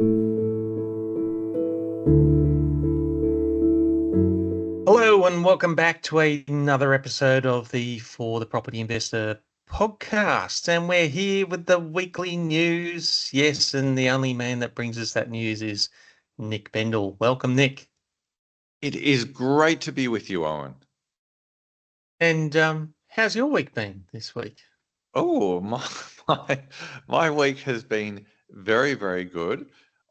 Hello and welcome back to another episode of the For the Property Investor podcast. And we're here with the weekly news. Yes, and the only man that brings us that news is Nick Bendel. Welcome, Nick. It is great to be with you, Owen. And how's your week been this week? Oh, my week has been very, very good.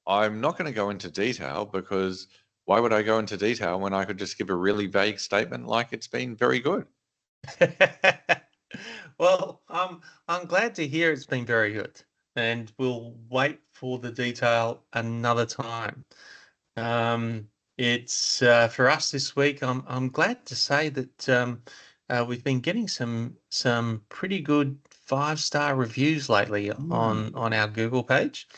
I'm not going to go into detail because why would I go into detail when I could just give a really vague statement like it's been very good? Well, I'm glad to hear it's been very good, and we'll wait for the detail another time. It's for us this week. I'm glad to say that we've been getting some pretty good 5-star reviews lately on our Google page.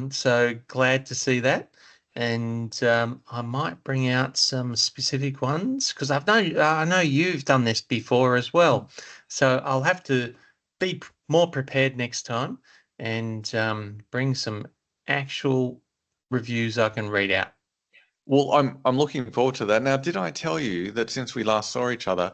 So glad to see that. And I might bring out some specific ones because I know you've done this before as well. So I'll have to be more prepared next time and bring some actual reviews I can read out. Well, I'm looking forward to that. Now, did I tell you that since we last saw each other,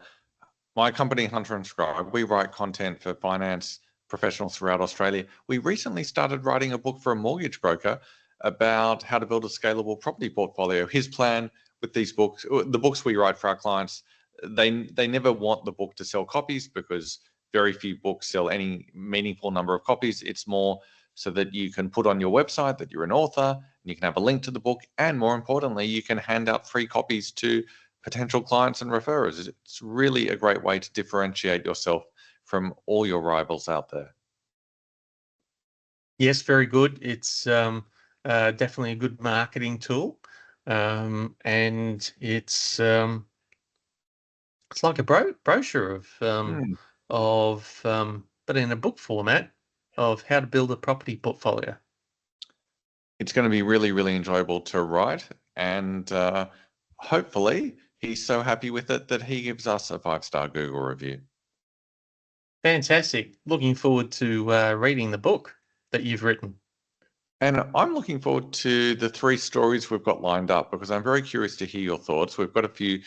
my company, Hunter and Scribe, we write content for finance professionals throughout Australia. We recently started writing a book for a mortgage broker about how to build a scalable property portfolio. His plan with these books, the books we write for our clients, they never want the book to sell copies because very few books sell any meaningful number of copies. It's more so that you can put on your website that you're an author and you can have a link to the book. And more importantly, you can hand out free copies to potential clients and referrers. It's really a great way to differentiate yourself from all your rivals out there. Yes, very good. It's definitely a good marketing tool, and it's like a brochure but in a book format of how to build a property portfolio. It's going to be really, really enjoyable to write, and hopefully he's so happy with it that he gives us a 5-star Google review. Fantastic. Looking forward to reading the book that you've written. And I'm looking forward to the 3 stories we've got lined up because I'm very curious to hear your thoughts. We've got a few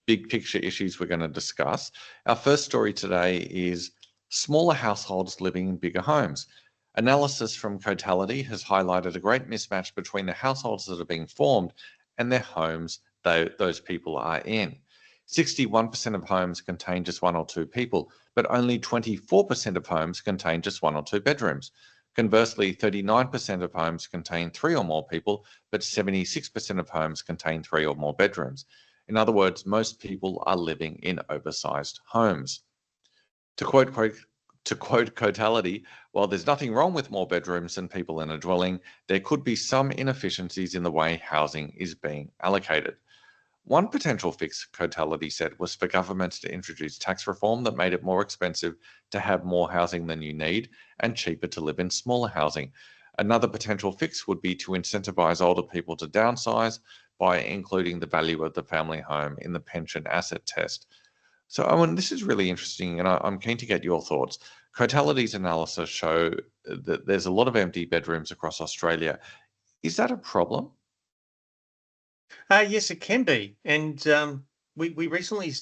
big picture issues we're going to discuss. Our first story today is smaller households living in bigger homes. Analysis from Cotality has highlighted a great mismatch between the households that are being formed and their homes those people are in. 61% of homes contain just 1 or 2 people, but only 24% of homes contain just 1 or 2 bedrooms. Conversely, 39% of homes contain 3 or more people, but 76% of homes contain 3 or more bedrooms. In other words, most people are living in oversized homes. To quote Cotality, while there's nothing wrong with more bedrooms than people in a dwelling, there could be some inefficiencies in the way housing is being allocated. One potential fix, Cotality said, was for governments to introduce tax reform that made it more expensive to have more housing than you need and cheaper to live in smaller housing. Another potential fix would be to incentivize older people to downsize by including the value of the family home in the pension asset test. So, Owen, this is really interesting, and I'm keen to get your thoughts. Cotality's analysis show that there's a lot of empty bedrooms across Australia. Is that a problem? Yes, it can be. And we recently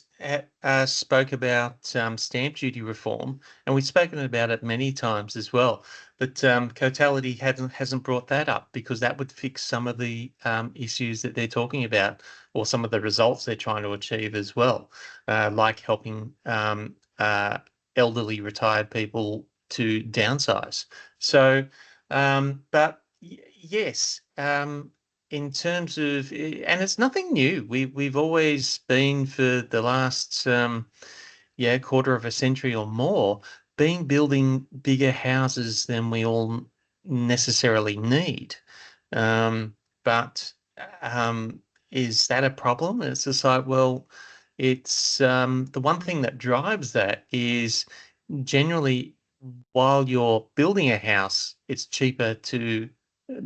spoke about stamp duty reform, and we've spoken about it many times as well. But Cotality hasn't brought that up because that would fix some of the issues that they're talking about, or some of the results they're trying to achieve as well, like helping elderly retired people to downsize. So, but yes. In terms of, and it's nothing new. We've always been for the last quarter of a century or more, been building bigger houses than we all necessarily need. But is that a problem? It's just like, well, it's the one thing that drives that is generally while you're building a house, it's cheaper to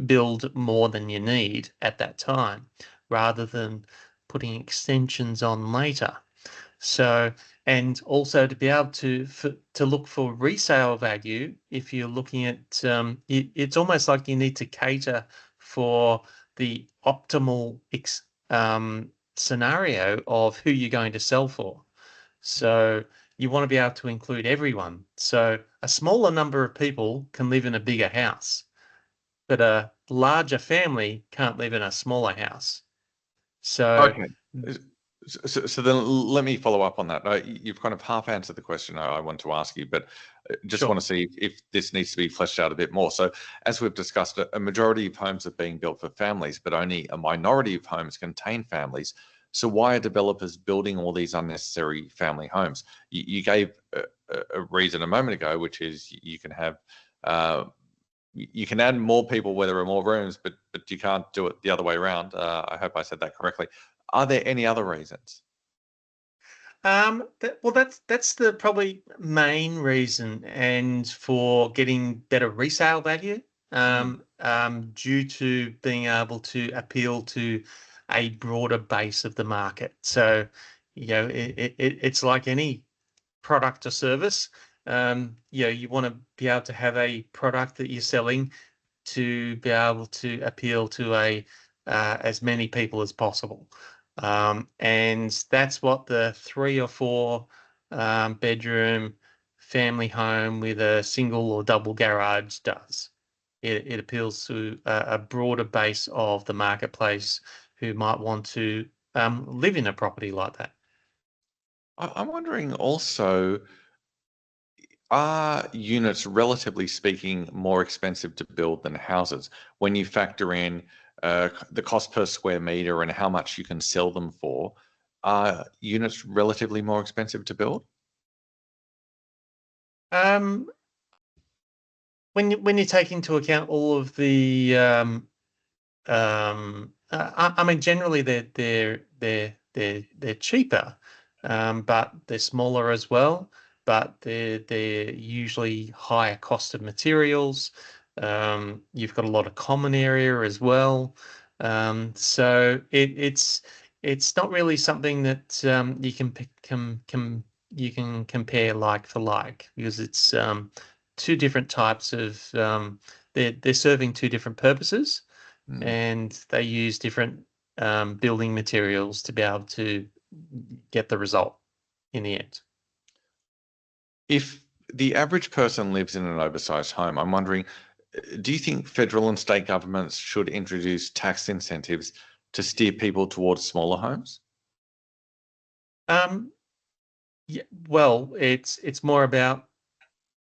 build more than you need at that time rather than putting extensions on later. So, and also to be able to look for resale value. If you're looking at it's almost like you need to cater for the optimal scenario of who you're going to sell for. So you want to be able to include everyone. So a smaller number of people can live in a bigger house, but a larger family can't live in a smaller house. So Okay. So then let me follow up on that. You've kind of half answered the question I want to ask you, but just want sure. to see if this needs to be fleshed out a bit more. So as we've discussed, a majority of homes are being built for families, but only a minority of homes contain families. So why are developers building all these unnecessary family homes? You gave a reason a moment ago, which is you can have you can add more people where there are more rooms, but you can't do it the other way around. I hope I said that correctly. Are there any other reasons? Well, that's the probably main reason, and for getting better resale value, Mm. due to being able to appeal to a broader base of the market. So, it's like any product or service. You want to be able to have a product that you're selling to be able to appeal to a as many people as possible. And that's what the 3 or 4 bedroom family home with a single or double garage does. It appeals to a broader base of the marketplace who might want to live in a property like that. I'm wondering also, are units, relatively speaking, more expensive to build than houses when you factor in the cost per square meter and how much you can sell them for? Are units relatively more expensive to build? Um, when you take into account all of the I mean, generally they're cheaper, but they're smaller as well. But they're usually higher cost of materials. You've got a lot of common area as well. So it's not really something that you can you can compare like for like, because it's two different types of they're serving two different purposes, Hmm. and they use different building materials to be able to get the result in the end. If the average person lives in an oversized home, I'm wondering, do you think federal and state governments should introduce tax incentives to steer people towards smaller homes? Um, yeah, well, it's more about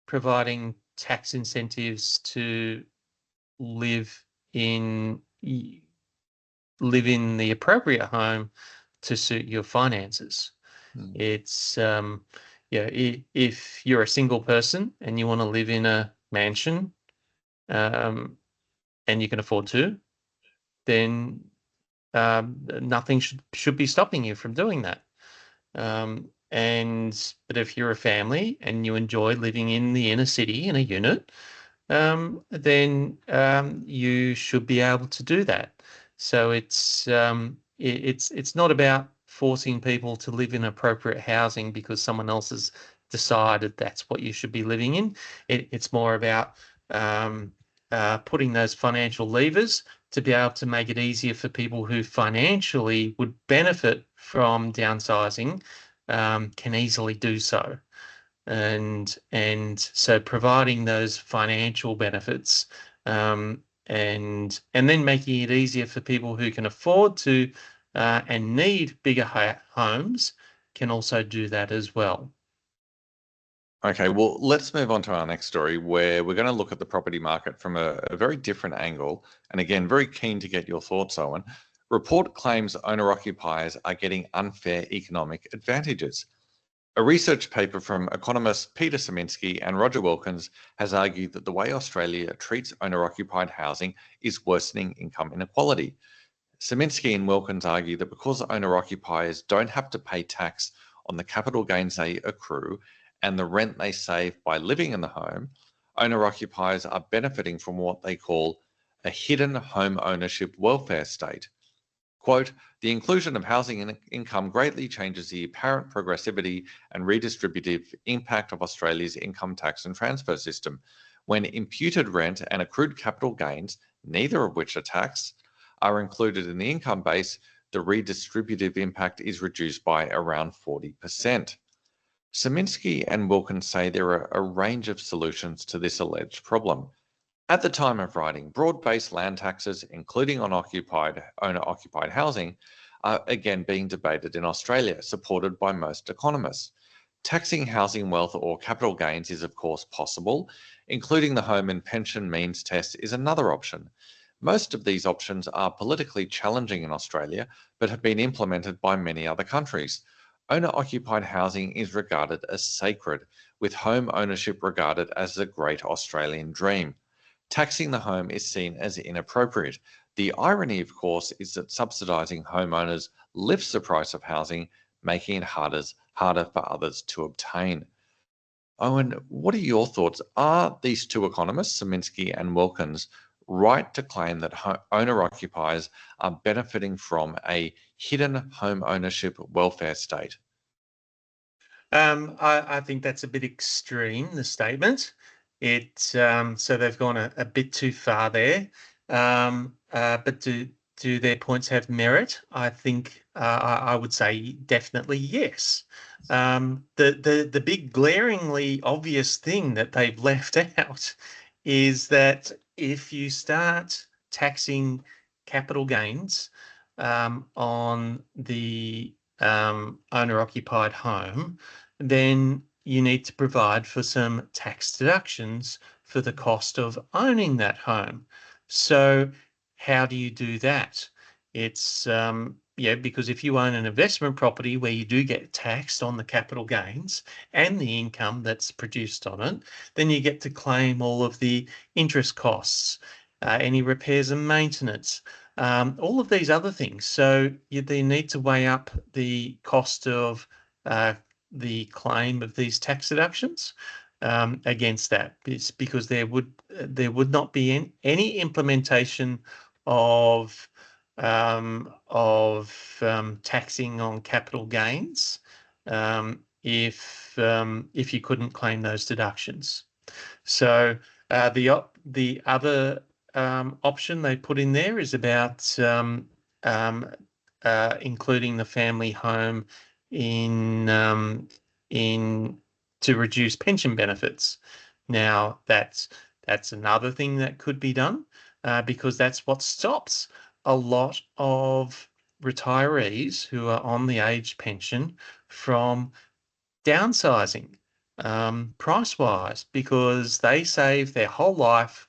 providing tax incentives to live in live in the appropriate home to suit your finances. Hmm. It's if you're a single person and you want to live in a mansion, um, and you can afford to, then nothing should be stopping you from doing that. But if you're a family and you enjoy living in the inner city in a unit, then you should be able to do that. So it's not about forcing people to live in appropriate housing because someone else has decided that's what you should be living in. It's more about um, putting those financial levers to be able to make it easier for people who financially would benefit from downsizing, can easily do so. And so providing those financial benefits, and then making it easier for people who can afford to and need bigger homes can also do that as well. Okay, well, let's move on to our next story where we're going to look at the property market from a very different angle. And again, very keen to get your thoughts, Owen. Report claims owner occupiers are getting unfair economic advantages. A research paper from economists Peter Szyminski and Roger Wilkins has argued that the way Australia treats owner occupied housing is worsening income inequality. Szyminski and Wilkins argue that because owner occupiers don't have to pay tax on the capital gains they accrue and the rent they save by living in the home, owner occupiers are benefiting from what they call a hidden home ownership welfare state. Quote, the inclusion of housing income greatly changes the apparent progressivity and redistributive impact of Australia's income tax and transfer system. When imputed rent and accrued capital gains, neither of which are taxed, are included in the income base, the redistributive impact is reduced by around 40%. Szyminski and Wilkins say there are a range of solutions to this alleged problem. At the time of writing, broad-based land taxes, including on owner-occupied housing, are again being debated in Australia, supported by most economists. Taxing housing wealth or capital gains is, of course, possible. Including the home and pension means test is another option. Most of these options are politically challenging in Australia, but have been implemented by many other countries. Owner-occupied housing is regarded as sacred, with home ownership regarded as the great Australian dream. Taxing the home is seen as inappropriate. The irony, of course, is that subsidising homeowners lifts the price of housing, making it harder for others to obtain. Owen, what are your thoughts? Are these two economists, Szyminski and Wilkins, right to claim that owner-occupiers are benefiting from a hidden home ownership welfare state? I think that's a bit extreme, the statement. So they've gone a bit too far there. But do their points have merit? I think I would say definitely yes. The big glaringly obvious thing that they've left out is that if you start taxing capital gains on the owner-occupied home, then you need to provide for some tax deductions for the cost of owning that home. So how do you do that? It's because if you own an investment property where you do get taxed on the capital gains and the income that's produced on it, then you get to claim all of the interest costs, any repairs and maintenance, all of these other things. So they need to weigh up the cost of the claim of these tax deductions against that. It's because there would not be any implementation of taxing on capital gains if you couldn't claim those deductions. So the other option they put in there is about including the family home in to reduce pension benefits. Now that's another thing that could be done because that's what stops a lot of retirees who are on the age pension from downsizing price-wise, because they save their whole life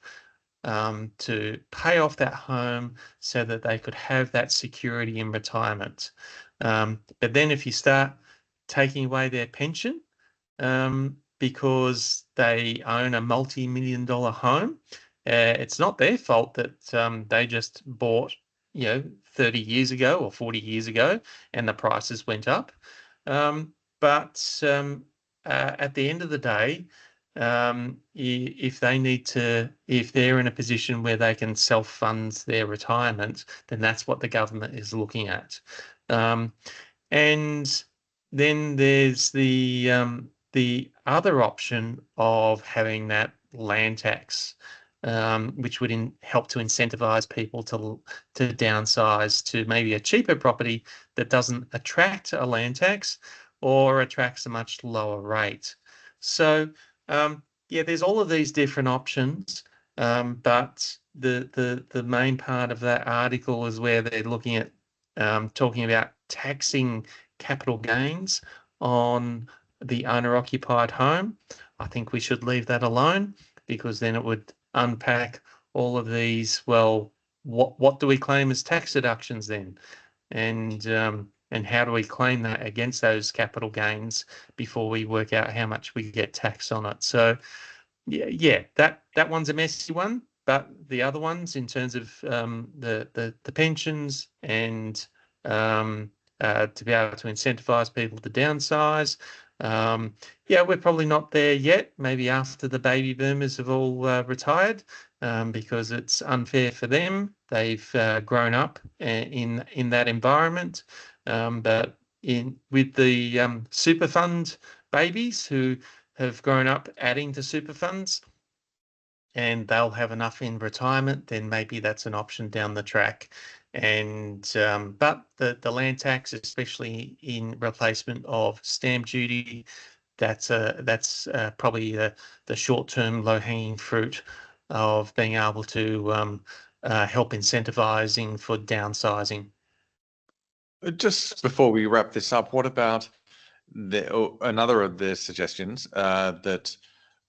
to pay off that home so that they could have that security in retirement. But then if you start taking away their pension because they own a multi-million-dollar home, it's not their fault that they just bought 30 years ago or 40 years ago and the prices went up. But at the end of the day, if they're in a position where they can self-fund their retirement, then that's what the government is looking at. And then there's the other option of having that land tax, which would help to incentivize people to downsize to maybe a cheaper property that doesn't attract a land tax or attracts a much lower rate. So there's all of these different options, but the main part of that article is where they're looking at talking about taxing capital gains on the owner-occupied home. I think we should leave that alone because then it would unpack all of these. Well, what do we claim as tax deductions then? And how do we claim that against those capital gains before we work out how much we get taxed on it? So that one's a messy one, but the other ones in terms of the pensions and to be able to incentivize people to downsize, Yeah, we're probably not there yet. Maybe after the baby boomers have all retired, because it's unfair for them. They've grown up in that environment, but in with the super fund babies who have grown up adding to super funds, and they'll have enough in retirement, then maybe that's an option down the track. And but the land tax, especially in replacement of stamp duty, that's probably the short-term low-hanging fruit of being able to help incentivizing for downsizing. Just before we wrap this up, what about another of their suggestions that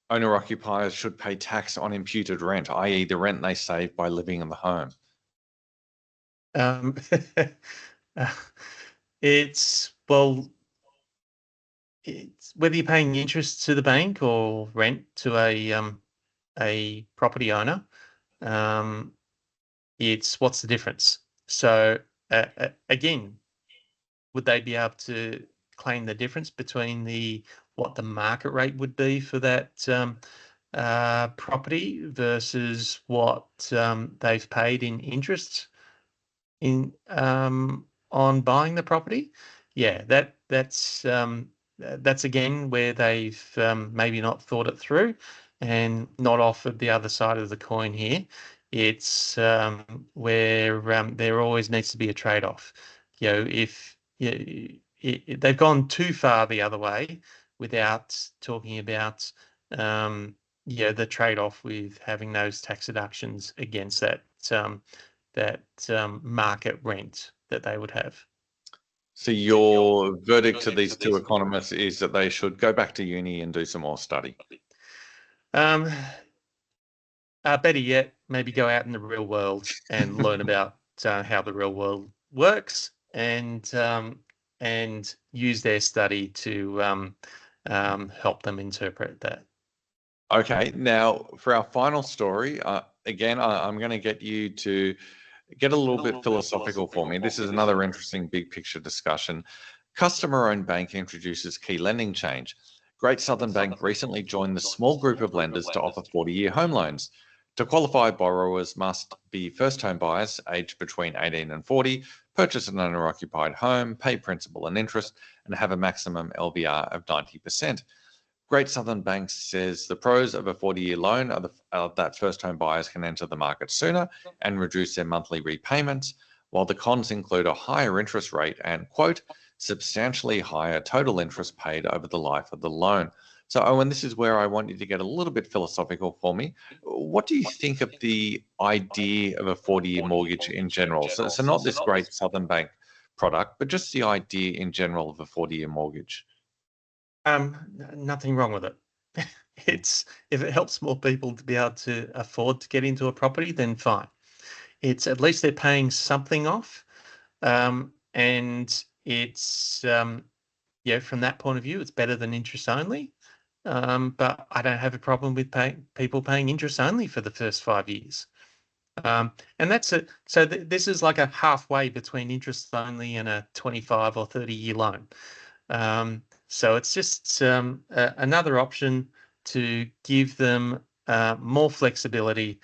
owner occupiers should pay tax on imputed rent, i.e., the rent they save by living in the home? Um, uh, it's well, it's whether you're paying interest to the bank or rent to a property owner. Um, it's what's the difference? So again, would they be able to claim the difference between the what the market rate would be for that property versus what they've paid in interest in on buying the property? Yeah, that's again where they've maybe not thought it through and not offered the other side of the coin here. It's where there always needs to be a trade-off. If they've gone too far the other way without talking about the trade-off with having those tax deductions against that market rent that they would have. So your verdict to these two economists is that they should go back to uni and do some more study. Um, Better yet, maybe go out in the real world and learn about how the real world works, and use their study to help them interpret that. Okay, now for our final story, again, I'm going to get you to get a little bit philosophical for me. This is another interesting big picture discussion. Customer-owned bank introduces key lending change. Great Southern Bank recently joined the small group of lenders to offer 40-year home loans. To qualify, borrowers must be first home buyers aged between 18 and 40, purchase an owner-occupied home, pay principal and interest, and have a maximum LVR of 90%. Great Southern Bank says the pros of a 40-year loan are that first home buyers can enter the market sooner and reduce their monthly repayments, while the cons include a higher interest rate and, quote, substantially higher total interest paid over the life of the loan. So, Owen, this is where I want you to get a little bit philosophical for me. What do you think of the idea of a 40-year mortgage in general? So not this Great Southern Bank product, but just the idea in general of a 40-year mortgage. Nothing wrong with it. It's if it helps more people to be able to afford to get into a property, then fine. It's at least they're paying something off, and it's from that point of view, it's better than interest only. But I don't have a problem with people paying interest only for the first 5 years. And that's it. So this is like a halfway between interest only and a 25 or 30-year loan. So it's just another option to give them more flexibility,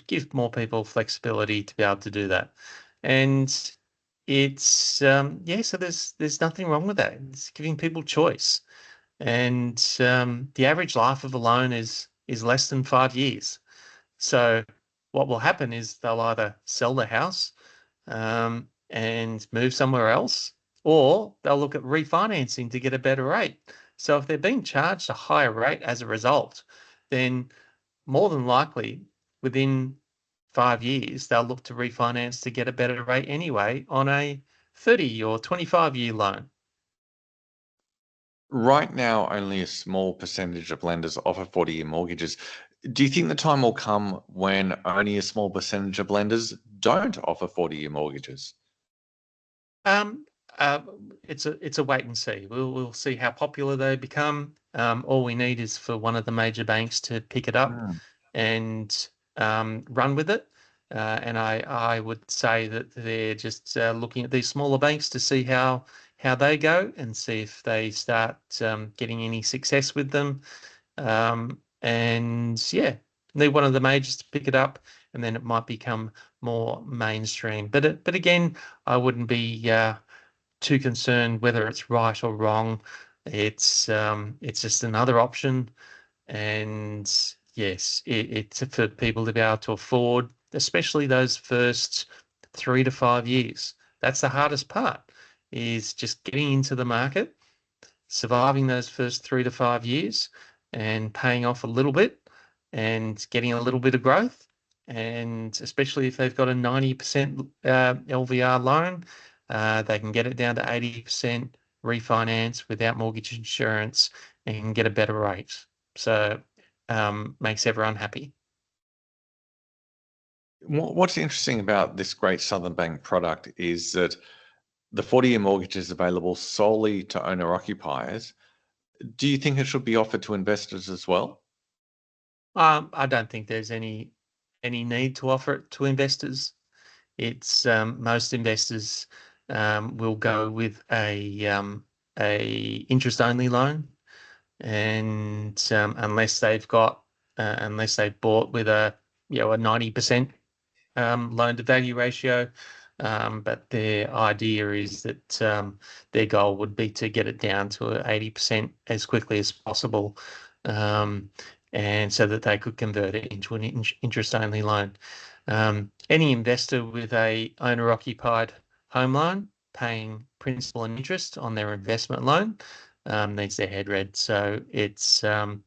give more people flexibility to be able to do that. And it's so there's nothing wrong with that. It's giving people choice. And the average life of a loan is less than 5 years. So what will happen is they'll either sell the house and move somewhere else, or they'll look at refinancing to get a better rate. So if they're being charged a higher rate as a result, then more than likely within 5 years, they'll look to refinance to get a better rate anyway on a 30 or 25-year loan. Right now, only a small percentage of lenders offer 40-year mortgages. Do you think the time will come when only a small percentage of lenders don't offer 40-year mortgages? Um, uh, it's a wait and see. We'll see how popular they become. All we need is for one of the major banks to pick it up Mm. and run with it. And I would say that they're just looking at these smaller banks to see how how they go and see if they start getting any success with them. And yeah, need one of the majors to pick it up, and then it might become more mainstream. But again, I wouldn't be too concerned whether it's right or wrong. It's just another option, and yes, it's for people to be able to afford, especially those first 3 to 5 years. That's the hardest part, is just getting into the market, surviving those first 3 to 5 years and paying off a little bit and getting a little bit of growth. And especially if they've got a 90% LVR loan, they can get it down to 80% refinance without mortgage insurance and get a better rate. So makes everyone happy. What's interesting about this Great Southern Bank product is that the 40-year mortgage is available solely to owner-occupiers. Do you think it should be offered to investors as well? I don't think there's any need to offer it to investors. It's most investors will go with a interest only loan, and unless they've bought with a 90% loan to value ratio. But their idea is that their goal would be to get it down to 80% as quickly as possible, and so that they could convert it into an interest-only loan. Any investor with a owner-occupied home loan paying principal and interest on their investment loan needs their head read. So it's the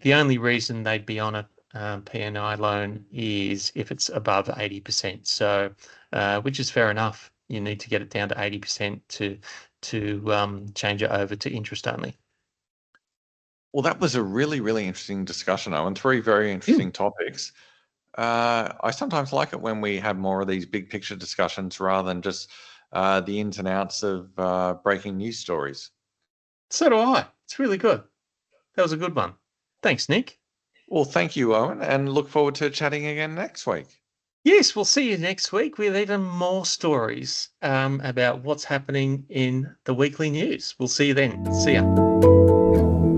only reason they'd be on a P&I loan is if it's above 80%. So, which is fair enough. You need to get it down to 80% to change it over to interest only. Well, that was a really, really interesting discussion, Owen. 3 very interesting topics. I sometimes like it when we have more of these big picture discussions rather than just the ins and outs of breaking news stories. So do I. It's really good. That was a good one. Thanks, Nick. Well, thank you, Owen, and look forward to chatting again next week. Yes, we'll see you next week with even more stories about what's happening in the weekly news. We'll see you then. See ya.